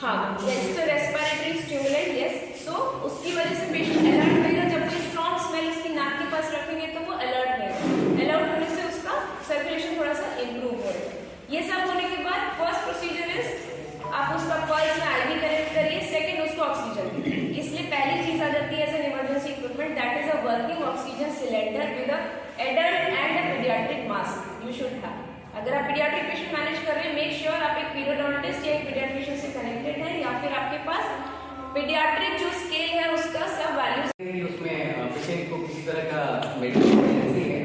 हाँ, यस, तो respiratory stimulant, yes, सो उसकी वजह से पेशेंट अलर्ट रहेगा। जब कोई स्ट्रॉन्ग स्मेल उसकी नाक के पास रखेंगे तो वो अलर्ट रहेगा। अलर्ट होने से उसका सर्कुलेशन थोड़ा सा इम्प्रूव होगा। ये सब होने के बाद फर्स्ट प्रोसीजर इज आप उसका पल्स में आईवी कनेक्ट करिए, सेकंड उसको ऑक्सीजन दीजिए। इसलिए पहली चीज आ जाती है as an emergency equipment, that is a working oxygen cylinder with a adult and a paediatric mask you should have. अगर आप पीडियाट्रिक पेशेंट मैनेज कर रहे हैं, मेक श्योर आप एक पीडियोडोंटिस्ट या एक पीडियाट्रिशियन से कनेक्टेड है, या फिर आपके पास पीडियाट्रिक जो स्केल है उसका सब वैल्यूज उसमें पेशेंट को किसी तरह का मेडिकल इमरजेंसी है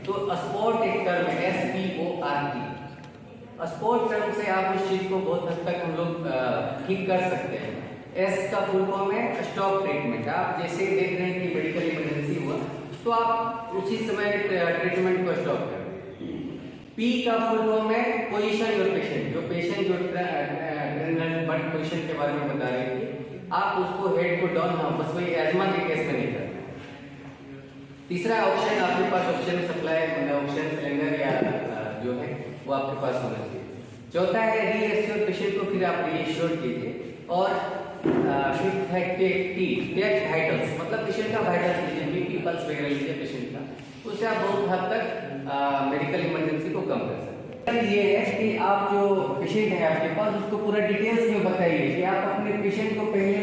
तो स्पॉट एक टर्म है, SPORT। स्पॉट टर्म से आप उस चीज को बहुत हद तक हम लोग ठीक कर सकते हैं। S का फुल फॉर्म है स्टॉप ट्रीटमेंट। आप जैसे देख रहे हैं कि मेडिकल इमरजेंसी हुआ तो आप उसी समय ट्रीटमेंट को स्टॉप कर दें। P का फुल फॉर्म है पोजीशन योर पेशेंट। जो पेशेंट जो बट पोजीशन के बारे में बता रहे थे, आप उसको हेड को डाउन, हाँ बस वही एजमा के केस में नहीं करते। तीसरा ऑप्शन आपके पास ऑक्सीजन सप्लाई, मतलब ऑक्सीजन सिलेंडर या जो है वो आपके पास होना चाहिए। चौथा है रीएश्योर पेशेंट को, फिर आप रीएश्योर कीजिए। और फिफ्थ है टेक वाइटल्स, मतलब पेशेंट का वाइटल्स लीजिए, बीपी पल्स वगैरह लीजिए पेशेंट का, उससे आप बहुत हद तक मेडिकल इमरजेंसी को कम कर सकते हैं। ये है कि आप जो पेशेंट है आपके पास उसको पूरा डिटेल्स में बताइए कि आप अपने पेशेंट को पहले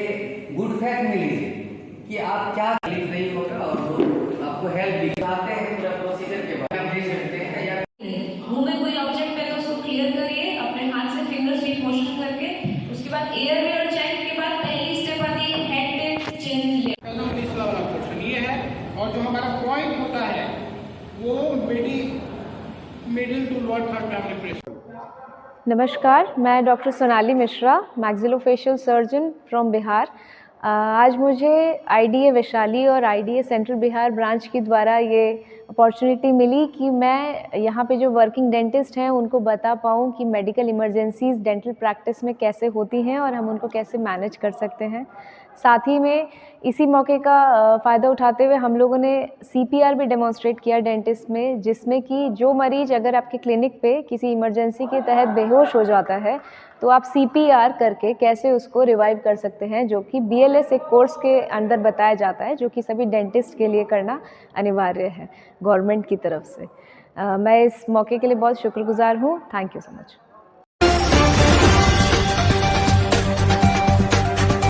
गुड फैक्ट में लीजिए कि आप क्या तकलीफ नहीं होगा और वो आपको हेल्प भी चाहते हैं। पूरा प्रोसीजर के बारे में आप दे सकते हैं या मुंह में कोई ऑब्जेक्ट है तो उसको क्लियर करिए अपने हाथ से फिंगर स्वीप मोशन करके। उसके बाद एयर वेयर चेक के बाद पहली स्टेप आती है हेड टिप चिन। पहला तीसरा वाला क्वेश्चन ये है, और जो हमारा पॉइंट होता है वो middle to lower third primary pressure. नमस्कार, मैं doctor Sonali Mishra, maxillofacial surgeon from Bihar. आज मुझे IDA वैशाली और IDA सेंट्रल बिहार ब्रांच के द्वारा ये अपॉर्चुनिटी मिली कि मैं यहाँ पे जो वर्किंग डेंटिस्ट हैं उनको बता पाऊँ कि मेडिकल इमरजेंसीज़ डेंटल प्रैक्टिस में कैसे होती हैं और हम उनको कैसे मैनेज कर सकते हैं। साथ ही में इसी मौके का फ़ायदा उठाते हुए हम लोगों ने CPR भी डेमोन्स्ट्रेट किया डेंटिस्ट में, जिसमें कि जो मरीज अगर आपके क्लिनिक पे किसी इमरजेंसी के तहत बेहोश हो जाता है तो आप CPR करके कैसे उसको रिवाइव कर सकते हैं, जो कि BLS एक कोर्स के अंदर बताया जाता है, जो कि सभी डेंटिस्ट के लिए करना अनिवार्य है गवर्नमेंट की तरफ से। मैं इस मौके के लिए बहुत शुक्रगुजार हूँ। Thank you so much.